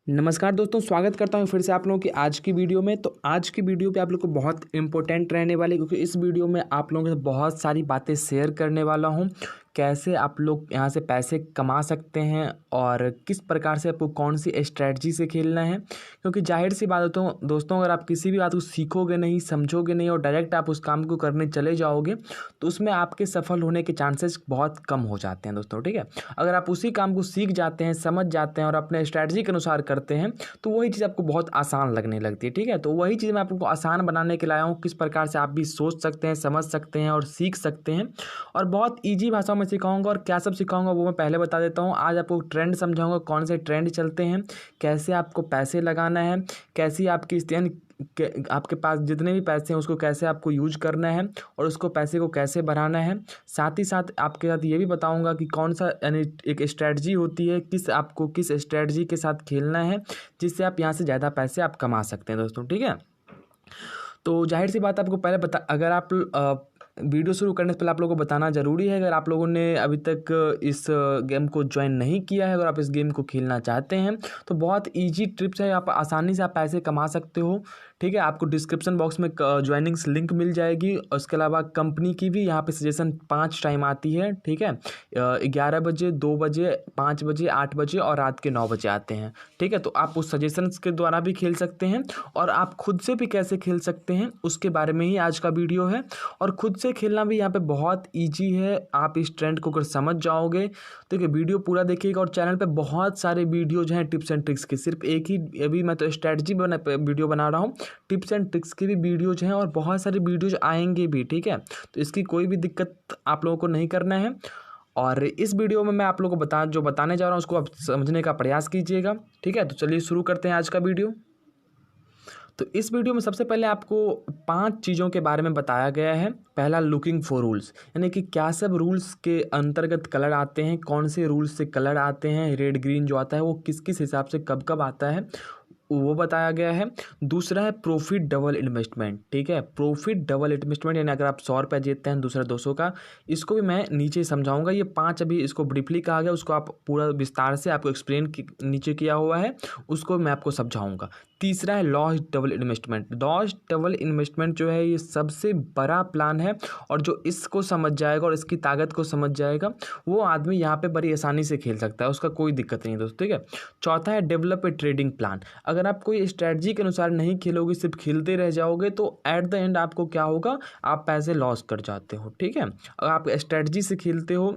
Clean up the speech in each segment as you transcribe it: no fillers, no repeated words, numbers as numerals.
नमस्कार दोस्तों, स्वागत करता हूँ फिर से आप लोगों की आज की वीडियो में। तो आज की वीडियो पे आप लोग को बहुत इंपॉर्टेंट रहने वाली, क्योंकि इस वीडियो में आप लोगों के साथ बहुत सारी बातें शेयर करने वाला हूँ। कैसे आप लोग यहाँ से पैसे कमा सकते हैं और किस प्रकार से आपको कौन सी स्ट्रैटेजी से खेलना है। क्योंकि जाहिर सी बात है दोस्तों, अगर आप किसी भी बात को सीखोगे नहीं, समझोगे नहीं और डायरेक्ट आप उस काम को करने चले जाओगे तो उसमें आपके सफल होने के चांसेस बहुत कम हो जाते हैं दोस्तों। ठीक है, अगर आप उसी काम को सीख जाते हैं, समझ जाते हैं और अपने स्ट्रैटेजी के अनुसार करते हैं तो वही चीज़ आपको बहुत आसान लगने लगती है। ठीक है, तो वही चीज़ मैं आपको आसान बनाने के लाया हूँ, किस प्रकार से आप भी सोच सकते हैं, समझ सकते हैं और सीख सकते हैं। और बहुत ईजी भाषा में सिखाऊंगा, और क्या सब सिखाऊंगा वो मैं पहले बता देता हूँ। आज आपको ट्रेंड समझाऊंगा, कौन से ट्रेंड चलते हैं, कैसे आपको पैसे लगाना है, कैसी आपकी स्थिति, आपके पास जितने भी पैसे हैं उसको कैसे आपको यूज करना है और उसको पैसे को कैसे बढ़ाना है। साथ ही साथ आपके साथ ये भी बताऊंगा कि कौन सा यानी एक स्ट्रैटेजी होती है, आपको किस स्ट्रैटेजी के साथ खेलना है जिससे आप यहाँ से ज़्यादा पैसे आप कमा सकते हैं दोस्तों। ठीक है, तो जाहिर सी बात आपको पहले अगर आप वीडियो शुरू करने से पहले आप लोगों को बताना ज़रूरी है, अगर आप लोगों ने अभी तक इस गेम को ज्वाइन नहीं किया है, अगर आप इस गेम को खेलना चाहते हैं तो बहुत इजी ट्रिप्स है, आप आसानी से आप पैसे कमा सकते हो। ठीक है, आपको डिस्क्रिप्शन बॉक्स में ज्वाइनिंग्स लिंक मिल जाएगी, और उसके अलावा कंपनी की भी यहाँ पे सजेशन 5 टाइम आती है। ठीक है, 11 बजे, 2 बजे, 5 बजे, 8 बजे और रात के 9 बजे आते हैं। ठीक है, तो आप उस सजेशंस के द्वारा भी खेल सकते हैं और आप खुद से भी कैसे खेल सकते हैं उसके बारे में ही आज का वीडियो है। और खुद से खेलना भी यहाँ पे बहुत ईजी है, आप इस ट्रेंड को अगर समझ जाओगे तो देखिए वीडियो पूरा देखिएगा। और चैनल पे बहुत सारे वीडियोज हैं टिप्स एंड ट्रिक्स के, सिर्फ एक ही अभी मैं तो स्ट्रैटेजी वीडियो बना रहा हूँ, टिप्स एंड ट्रिक्स की भी वीडियोज हैं और बहुत सारे वीडियोज आएंगे भी। ठीक है, तो इसकी कोई भी दिक्कत आप लोगों को नहीं करना है। और इस वीडियो में मैं आप लोगों को जो बताने जा रहा हूँ उसको आप समझने का प्रयास कीजिएगा। ठीक है, तो चलिए शुरू करते हैं आज का वीडियो। तो इस वीडियो में सबसे पहले आपको 5 चीज़ों के बारे में बताया गया है। पहला, लुकिंग फॉर रूल्स, यानी कि क्या सब रूल्स के अंतर्गत कलर आते हैं, कौन से रूल्स से कलर आते हैं, रेड ग्रीन जो आता है वो किस किस हिसाब से कब कब आता है वो बताया गया है। दूसरा है प्रॉफिट डबल इन्वेस्टमेंट। ठीक है, प्रॉफिट डबल इन्वेस्टमेंट यानी अगर आप 100 रुपये जीतते हैं, दूसरा 200 का, इसको भी मैं नीचे समझाऊंगा। ये 5 अभी इसको ब्रीफली कहा गया, उसको आप पूरा विस्तार से आपको एक्सप्लेन नीचे किया हुआ है, उसको मैं आपको समझाऊंगा। तीसरा है loss double investment. Loss double investment जो है ये सबसे बड़ा प्लान है, और जो इसको समझ जाएगा और इसकी ताकत को समझ जाएगा वो आदमी यहाँ पे बड़ी आसानी से खेल सकता है, उसका कोई दिक्कत नहीं है दोस्तों। ठीक है, चौथा है डेवलप ए ट्रेडिंग प्लान। अगर आप कोई स्ट्रैटेजी के अनुसार नहीं खेलोगे, सिर्फ खेलते रह जाओगे तो एट द एंड आपको क्या होगा, आप पैसे लॉस कर जाते हो। ठीक है, अगर आप स्ट्रैटेजी से खेलते हो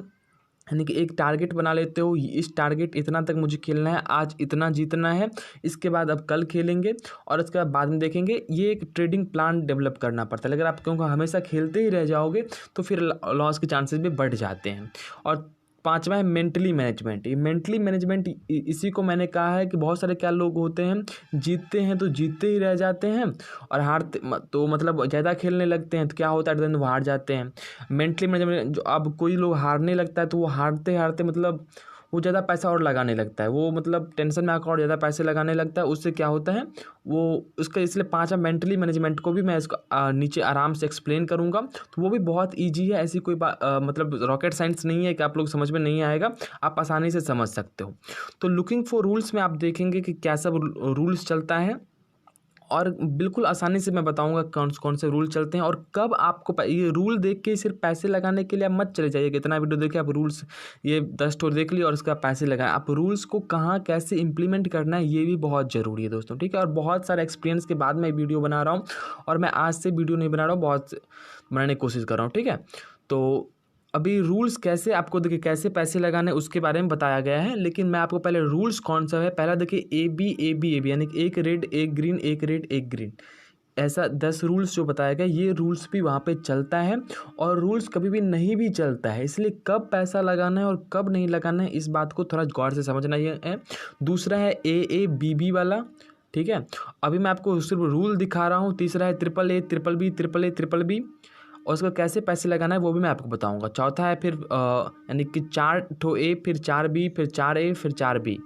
यानी कि एक टारगेट बना लेते हो, इस टारगेट इतना तक मुझे खेलना है, आज इतना जीतना है, इसके बाद अब कल खेलेंगे और इसके बाद में देखेंगे, ये एक ट्रेडिंग प्लान डेवलप करना पड़ता है। अगर आप क्योंकि हमेशा खेलते ही रह जाओगे तो फिर लॉस के चांसेस भी बढ़ जाते हैं। और 5वां है मेंटली मैनेजमेंट। ये मेंटली मैनेजमेंट इसी को मैंने कहा है कि बहुत सारे क्या लोग होते हैं, जीतते हैं तो जीतते ही रह जाते हैं और हारते तो मतलब ज़्यादा खेलने लगते हैं तो क्या होता है, वो हार जाते हैं। मेंटली मैनेजमेंट जो अब कोई लोग हारने लगता है तो वो हारते हारते मतलब वो ज़्यादा पैसा और लगाने लगता है, वो मतलब टेंशन में आकर और ज़्यादा पैसे लगाने लगता है, उससे क्या होता है वो उसका। इसलिए 5वां मेंटली मैनेजमेंट को भी मैं इसको नीचे आराम से एक्सप्लेन करूँगा। तो वो भी बहुत ईजी है, ऐसी कोई मतलब रॉकेट साइंस नहीं है कि आप लोग समझ में नहीं आएगा, आप आसानी से समझ सकते हो। तो लुकिंग फॉर रूल्स में आप देखेंगे कि क्या सब रूल्स चलता है, और बिल्कुल आसानी से मैं बताऊंगा कौन कौन से रूल चलते हैं और कब आपको ये रूल देख के सिर्फ पैसे लगाने के लिए आप मत चले जाइए। इतना वीडियो देखिए आप रूल्स ये 10 स्टोर देख लिए और उसका पैसे लगाएं, आप रूल्स को कहाँ कैसे इंप्लीमेंट करना है ये भी बहुत ज़रूरी है दोस्तों। ठीक है, और बहुत सारे एक्सपीरियंस के बाद मैं वीडियो बना रहा हूँ, और मैं आज से वीडियो नहीं बना रहा हूँ, बहुत बनाने की कोशिश कर रहा हूँ। ठीक है, तो अभी रूल्स कैसे आपको देखिए कैसे पैसे लगाने उसके बारे में बताया गया है, लेकिन मैं आपको पहले रूल्स कौन सा है, पहला देखिए ए बी यानी कि एक रेड एक ग्रीन, एक रेड एक ग्रीन, ऐसा 10 रूल्स जो बताया गया, ये रूल्स भी वहाँ पे चलता है। और रूल्स कभी भी नहीं भी चलता है, इसलिए कब पैसा लगाना है और कब नहीं लगाना है इस बात को थोड़ा गौर से समझना ये है। दूसरा है ए बी वाला। ठीक है, अभी मैं आपको सिर्फ रूल दिखा रहा हूँ। तीसरा है ट्रिपल ए ट्रिपल बी, और उसका कैसे पैसे लगाना है वो भी मैं आपको बताऊंगा। चौथा है फिर यानी कि 4 ठो ए, फिर 4 बी, फिर 4 ए, फिर 4 बी,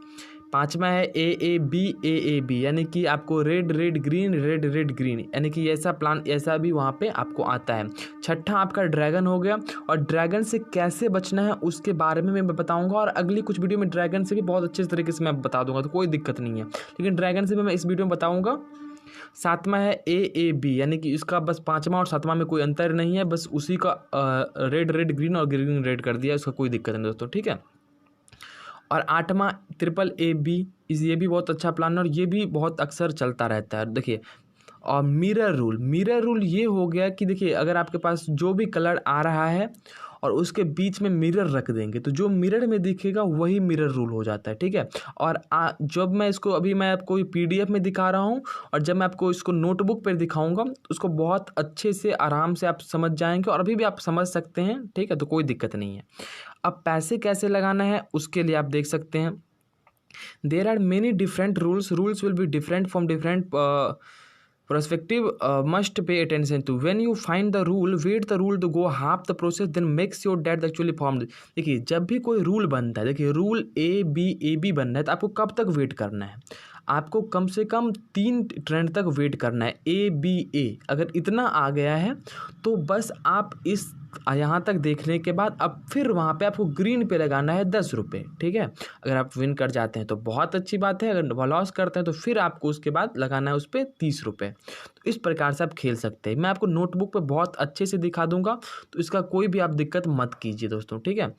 पाँचवा है AAB, यानी कि आपको red red green red red green, यानी कि ऐसा प्लान ऐसा भी वहाँ पे आपको आता है। छठा आपका ड्रैगन हो गया, और ड्रैगन से कैसे बचना है उसके बारे में मैं बताऊँगा, और अगली कुछ वीडियो में ड्रैगन से भी बहुत अच्छे तरीके से मैं बता दूँगा, तो कोई दिक्कत नहीं है, लेकिन ड्रैगन से भी मैं इस वीडियो में बताऊँगा। सातवां है AAB, यानी कि इसका बस पाँचवा और सातवां में कोई अंतर नहीं है, बस उसी का रेड रेड ग्रीन और ग्रीन रेड कर दिया, इसका कोई दिक्कत नहीं दोस्तों, ठीक है। और आठवां AAAB, ये भी बहुत अच्छा प्लान है और ये भी बहुत अक्सर चलता रहता है। देखिए, और मिरर रूल ये हो गया कि देखिए, अगर आपके पास जो भी कलर आ रहा है और उसके बीच में मिरर रख देंगे तो जो मिरर में दिखेगा वही मिरर रूल हो जाता है, ठीक है। और जब मैं इसको अभी मैं आपको PDF में दिखा रहा हूँ, और जब मैं आपको इसको नोटबुक पर दिखाऊंगा तो उसको बहुत अच्छे से आराम से आप समझ जाएंगे, और अभी भी आप समझ सकते हैं, ठीक है, तो कोई दिक्कत नहीं है। अब पैसे कैसे लगाना है उसके लिए आप देख सकते हैं, there are many different rules will be different from different perspective, must pay attention to. When you find the rule, wait the rule to go half the process, then make sure that actually formed. देखिए, जब भी कोई rule बनता है, देखिए rule ABAB बनना है तो आपको कब तक वेट करना है, आपको कम से कम 3 ट्रेंड तक वेट करना है। ABA अगर इतना आ गया है तो बस आप इस यहाँ तक देखने के बाद अब फिर वहाँ पे आपको ग्रीन पे लगाना है 10 रुपये, ठीक है। अगर आप विन कर जाते हैं तो बहुत अच्छी बात है, अगर लॉस करते हैं तो फिर आपको उसके बाद लगाना है उस पर 30 रुपये। तो इस प्रकार से आप खेल सकते हैं, मैं आपको नोटबुक पे बहुत अच्छे से दिखा दूंगा, तो इसका कोई भी आप दिक्कत मत कीजिए दोस्तों, ठीक है।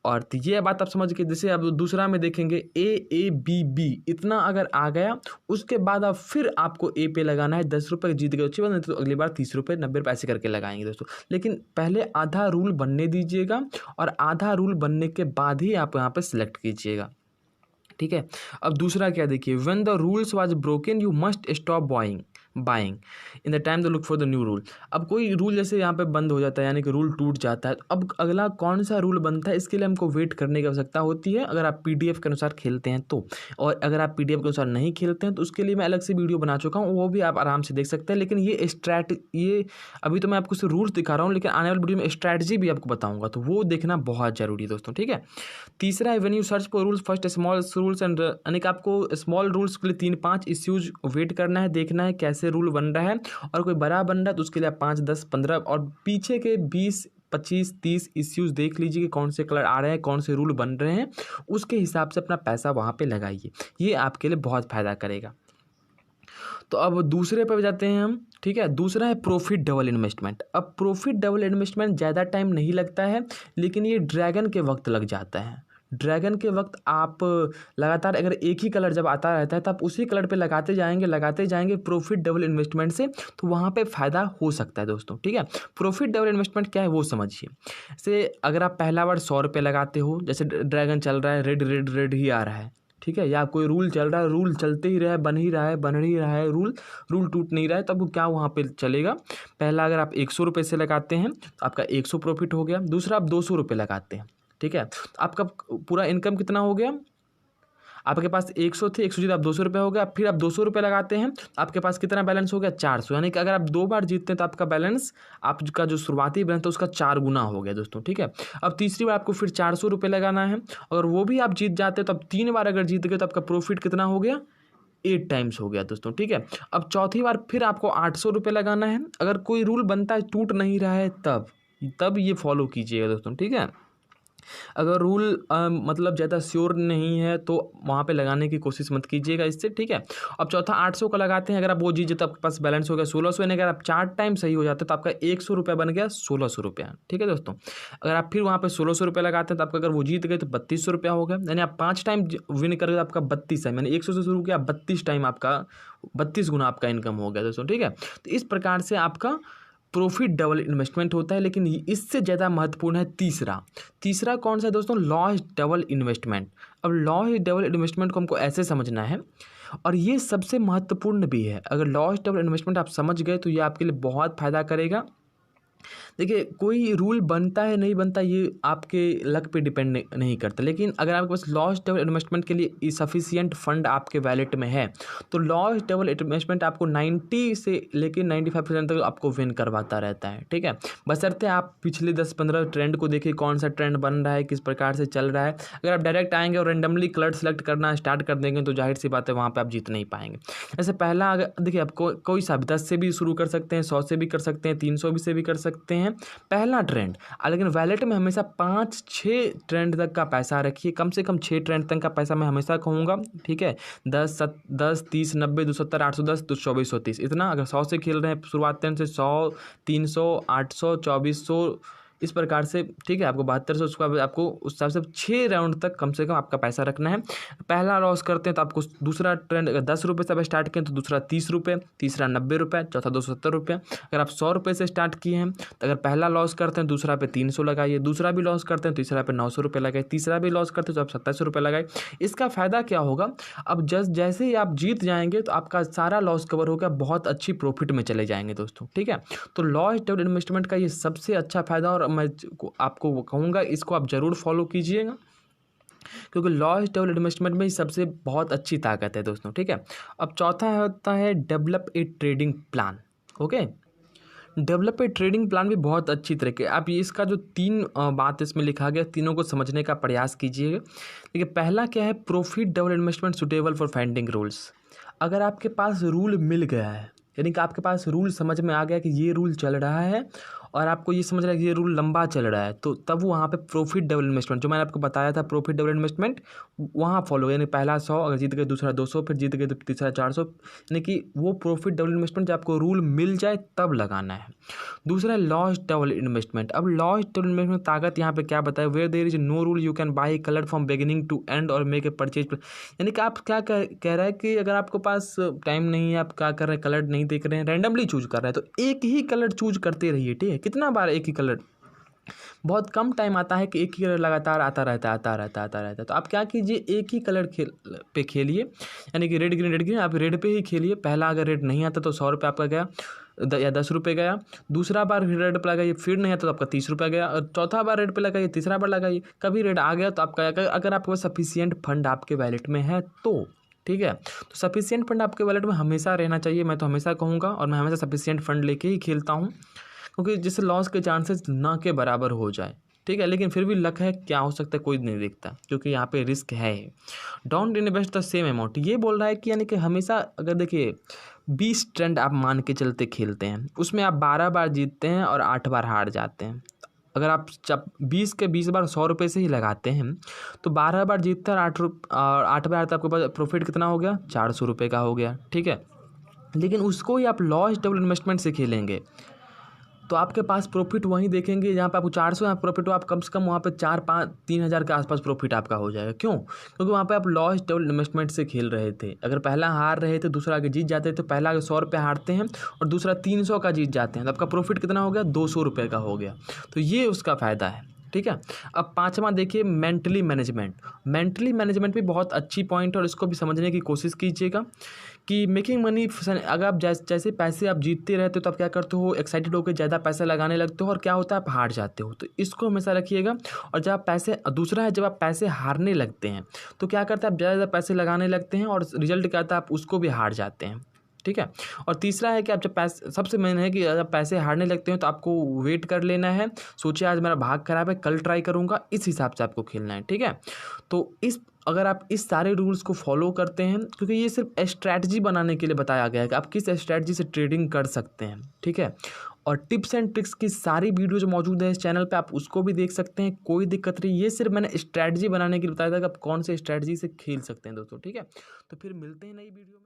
और तो ये बात आप समझ के, जैसे अब दूसरा में देखेंगे AABB, इतना अगर आ गया उसके बाद अब फिर आपको A पे लगाना है 10 रुपये, जीत गए अच्छी बात, नहीं तो अगली बार 30 रुपये 90 रुपये ऐसे करके लगाएंगे दोस्तों। लेकिन पहले आधा रूल बनने दीजिएगा, और आधा रूल बनने के बाद ही आप यहाँ पे सिलेक्ट कीजिएगा, ठीक है। अब दूसरा क्या देखिए, when the rules was broken you must stop buying in the time the look for the new rule. अब कोई रूल जैसे यहाँ पे बंद हो जाता है, यानी कि रूल टूट जाता है, तो अब अगला कौन सा रूल बनता है, इसके लिए हमको वेट करने की आवश्यकता होती है, अगर आप PDF के अनुसार खेलते हैं तो। और अगर आप PDF के अनुसार नहीं खेलते हैं तो उसके लिए मैं अलग से वीडियो बना चुका हूँ, वो भी आप आराम से देख सकते हैं। लेकिन ये अभी तो मैं आपको सिर्फ रूल्स दिखा रहा हूँ, लेकिन आने वाली वीडियो में स्ट्रैटेजी भी आपको बताऊँगा, तो वो देखना बहुत ज़रूरी है दोस्तों, ठीक है। तीसरा है, when you search for rules first small rules and, यानी कि आपको स्मॉल रूल्स के लिए 3-5 इश्यूज वेट करना है, देखना है कैसे रूल बन रहा है, और कोई बड़ा बन रहा है तो उसके लिए आप 5, 10, 15 और पीछे के 20, 25, 30 इश्यूज देख लीजिए कि कौन से कलर आ रहे हैं, कौन से रूल बन रहे हैं, उसके हिसाब से अपना पैसा वहाँ पे लगाइए, ये आपके लिए बहुत फ़ायदा करेगा। तो अब दूसरे पर जाते हैं हम, ठीक है। दूसरा है प्रॉफिट डबल इन्वेस्टमेंट। अब प्रॉफिट डबल इन्वेस्टमेंट ज़्यादा टाइम नहीं लगता है, लेकिन ये ड्रैगन के वक्त लग जाता है। ड्रैगन के वक्त आप लगातार अगर एक ही कलर जब आता रहता है तो आप उसी कलर पे लगाते जाएंगे प्रॉफिट डबल इन्वेस्टमेंट से, तो वहाँ पे फ़ायदा हो सकता है दोस्तों, ठीक है। प्रॉफिट डबल इन्वेस्टमेंट क्या है वो समझिए। जैसे अगर आप पहला बार 100 रुपये लगाते हो, जैसे ड्रैगन चल रहा है, रेड रेड रेड ही आ रहा है, ठीक है, या कोई रूल चल रहा है, रूल चलते ही रहा है, बन ही रहा है रूल टूट नहीं रहा है, तब वो क्या वहाँ पे चलेगा। पहला अगर आप 100 रुपये से लगाते हैं तो आपका 100 प्रॉफिट हो गया। दूसरा आप 200 रुपये लगाते हैं, ठीक है, तो आपका पूरा इनकम कितना हो गया, आपके पास 100 थे, 100 जीत आप 200 रुपये हो गया। फिर आप 200 रुपये लगाते हैं, आपके पास कितना बैलेंस हो गया, 400, यानी कि अगर आप 2 बार जीतते हैं तो आपका बैलेंस, आपका जो शुरुआती बैलेंस था उसका 4 गुना हो गया दोस्तों, ठीक है। अब तीसरी बार आपको फिर 400 रुपये लगाना है, और वो भी आप जीत जाते हैं तो अब 3 बार अगर जीत गए तो आपका प्रॉफिट कितना हो गया, 8 टाइम्स हो गया दोस्तों, ठीक है। अब चौथी बार फिर आपको 800 रुपये लगाना है, अगर कोई रूल बनता है टूट नहीं रहा है तब ये फॉलो कीजिएगा दोस्तों, ठीक है। अगर रूल मतलब ज़्यादा श्योर नहीं है तो वहाँ पे लगाने की कोशिश मत कीजिएगा इससे, ठीक है। अब चौथा 800 का लगाते हैं, अगर आप वो जीत तो आपके पास बैलेंस हो गया 1600, यानी अगर आप 4 टाइम सही हो जाते तो आपका 100 रुपये बन गया 1600 रुपया, ठीक है दोस्तों। अगर आप फिर वहाँ पे 1600 रुपये लगाते हैं तो आपका अगर वो जीत गए तो 3200 रुपया हो गया, यानी आप 5 टाइम विन करके आपका 32 है, मैंने 100 से शुरू किया, 32 टाइम आपका 32 गुना आपका इनकम हो गया दोस्तों, ठीक है। तो इस प्रकार से आपका प्रॉफिट डबल इन्वेस्टमेंट होता है। लेकिन इससे ज़्यादा महत्वपूर्ण है तीसरा कौन सा है दोस्तों, लॉस डबल इन्वेस्टमेंट। अब लॉस डबल इन्वेस्टमेंट को हमको ऐसे समझना है, और ये सबसे महत्वपूर्ण भी है। अगर लॉस डबल इन्वेस्टमेंट आप समझ गए तो ये आपके लिए बहुत फ़ायदा करेगा। देखिए, कोई रूल बनता है नहीं बनता ये आपके लक पे डिपेंड नहीं करता, लेकिन अगर आपके पास लॉस डबल इन्वेस्टमेंट के लिए सफिशिएंट फंड आपके वैलेट में है तो लॉस डबल इन्वेस्टमेंट आपको 90 से लेकर 95% तक आपको विन करवाता रहता है। ठीक है, बशर्ते आप पिछले 10-15 ट्रेंड को देखिए, कौन सा ट्रेंड बन रहा है, किस प्रकार से चल रहा है। अगर आप डायरेक्ट आएंगे और रेंडमली कलर सेलेक्ट करना स्टार्ट कर देंगे तो जाहिर सी बात है वहाँ पर आप जीत नहीं पाएंगे। जैसे पहला अगर देखिए, आप कोई सा भी 10 से भी शुरू कर सकते हैं, 100 से भी कर सकते हैं, 300 भी से भी कर सकते हैं पहला ट्रेंड। लेकिन वैलेट में हमेशा 5-6 ट्रेंड तक का पैसा रखिए, कम से कम 6 ट्रेंड तक का पैसा मैं हमेशा कहूँगा। ठीक है, 10, 30, 90, 270, 810, 2430 इतना। अगर 100 से खेल रहे हैं शुरुआत से 100, 300, 800, 2400 इस प्रकार से। ठीक है, आपको 7200, उसके बाद आपको उस हिसाब से 6 राउंड तक कम से कम आपका पैसा रखना है। पहला लॉस करते हैं तो आपको दूसरा ट्रेंड अगर 10 रुपये से आप स्टार्ट किए तो दूसरा 30 रुपये, तीसरा 90 रुपये, चौथा 270 रुपये। अगर आप 100 रुपये से स्टार्ट किए हैं तो अगर पहला लॉस करते हैं दूसरा पे 300 लगाइए, दूसरा भी लॉस करते हैं तीसरा पे 900 रुपये लगाइए, तीसरा भी लॉस करते हैं तो आप 2700 रुपये लगाइए। इसका फ़ायदा क्या होगा, अब जैसे ही आप जीत जाएंगे तो आपका सारा लॉस कवर होकर बहुत अच्छी प्रॉफिट में चले जाएंगे दोस्तों। ठीक है, तो लॉस डबल इन्वेस्टमेंट का ये सबसे अच्छा फ़ायदा, और मैं आपको कहूँगा इसको आप ज़रूर फॉलो कीजिएगा, क्योंकि लॉस डबल इन्वेस्टमेंट में ही सबसे बहुत अच्छी ताकत है दोस्तों। ठीक है, अब चौथा होता है develop a trading plan. Okay, develop a trading plan भी बहुत अच्छी तरीके। आप ये इसका जो 3 बात इसमें लिखा गया, तीनों को समझने का प्रयास कीजिएगा। देखिए, पहला क्या है, profit double investment suitable for finding rules. अगर आपके पास रूल मिल गया है, यानी कि आपके पास रूल समझ में आ गया कि ये रूल चल रहा है और आपको ये समझ रहा है कि ये रूल लंबा चल रहा है, तो तब वहाँ पे प्रॉफिट डबल इन्वेस्टमेंट जो मैंने आपको बताया था, प्रॉफिट डबल इन्वेस्टमेंट वहाँ फॉलो, यानी पहला 100 अगर जीत गए दूसरा 200, फिर जीत गए तो तीसरा 400, यानी कि वो प्रॉफिट डबल इन्वेस्टमेंट जब आपको रूल मिल जाए तब लगाना है। दूसरा लॉस डबल इन्वेस्टमेंट। अब लॉस डबल इन्वेस्टमेंट ताकत यहाँ पे क्या बताया, where there is no rule you can buy colour from beginning to end और मेक ए परचेज। यानी कि आप क्या कह रहा है कि अगर आपके पास टाइम नहीं है, आप क्या कर रहे हैं, कलर नहीं देख रहे हैं, रैंडमली चूज कर रहे हैं, तो एक ही कलर चूज करते रहिए। ठीक है, कितना बार एक ही कलर, बहुत कम टाइम आता है कि एक ही कलर लगातार आता रहता है। तो आप क्या कीजिए, एक ही कलर खेलिए, यानी कि रेड ग्रीन आप रेड पे ही खेलिए। पहला अगर रेड नहीं आता तो 100 रुपये आपका गया या 10 रुपये गया। दूसरा बार रेड पे लगाइए, फिर नहीं आता तो आपका 30 रुपये गया। और चौथा बार रेड पे लगाइए, तीसरा बार लगाइए, कभी रेड आ गया तो आपका, अगर आपके पास सफिशियंट फंड आपके वैलेट में है तो। ठीक है, तो सफिशियंट फंड आपके वैलेट में हमेशा रहना चाहिए, मैं तो हमेशा कहूँगा, और मैं हमेशा सफिशियंट फंड लेके ही खेलता हूँ, क्योंकि जिससे लॉस के चांसेस ना के बराबर हो जाए। ठीक है, लेकिन फिर भी लक है, क्या हो सकता है कोई नहीं देखता, क्योंकि यहाँ पे रिस्क है। Don't invest the same amount, ये बोल रहा है कि यानी कि हमेशा अगर देखिए 20 ट्रेंड आप मान के चलते खेलते हैं, उसमें आप 12 बार जीतते हैं और 8 बार हार जाते हैं। अगर आप जब 20 के 20 बार 100 रुपये से ही लगाते हैं तो 12 बार जीतते हैं और 8 बार तो आपके पास प्रॉफिट कितना हो गया, 400 रुपये का हो गया। ठीक है, लेकिन उसको ही आप लॉस डबल इन्वेस्टमेंट से खेलेंगे तो आपके पास प्रॉफिट वहीं देखेंगे जहाँ पे आपको 400 प्रॉफिट हो, आप कम से कम वहाँ पे 4-5-3 हज़ार के आसपास प्रॉफिट आपका हो जाएगा। क्यों? क्योंकि वहाँ पे आप लॉस डबल इन्वेस्टमेंट से खेल रहे थे। अगर पहला हार रहे थे दूसरा आगे जीत जाते, तो पहला अगर 100 रुपये हारते हैं और दूसरा 300 का जीत जाते हैं तो आपका प्रॉफिट कितना हो गया, 200 रुपये का हो गया। तो ये उसका फ़ायदा है। ठीक है, अब पाँचवा देखिए मेंटली मैनेजमेंट। मेंटली मैनेजमेंट भी बहुत अच्छी पॉइंट है और इसको भी समझने की कोशिश कीजिएगा कि मेकिंग मनी, अगर आप जैसे पैसे आप जीतते रहते हो तो आप क्या करते हो, एक्साइटेड होकर ज़्यादा पैसा लगाने लगते हो और क्या होता है, आप हार जाते हो। तो इसको हमेशा रखिएगा। और जब आप पैसे, दूसरा है जब आप पैसे हारने लगते हैं तो क्या करते हैं, आप ज़्यादा पैसे लगाने लगते हैं और रिजल्ट क्या आता है, आप उसको भी हार जाते हैं। ठीक है, और तीसरा है कि आप जब पैसे, सबसे मेन है कि जब पैसे हारने लगते हैं तो आपको वेट कर लेना है, सोचिए आज मेरा भाग खराब है, कल ट्राई करूँगा, इस हिसाब से आपको खेलना है। ठीक है, तो अगर आप इस सारे रूल्स को फॉलो करते हैं, क्योंकि ये सिर्फ स्ट्रैटेजी बनाने के लिए बताया गया है कि आप किस स्ट्रैटेजी से ट्रेडिंग कर सकते हैं। ठीक है, और टिप्स एंड ट्रिक्स की सारी वीडियो जो मौजूद है इस चैनल पे, आप उसको भी देख सकते हैं, कोई दिक्कत नहीं। ये सिर्फ मैंने स्ट्रैटेजी बनाने के लिए बताया था कि आप कौन से स्ट्रैटेजी से खेल सकते हैं दोस्तों। ठीक है, तो फिर मिलते हैं नई वीडियो में।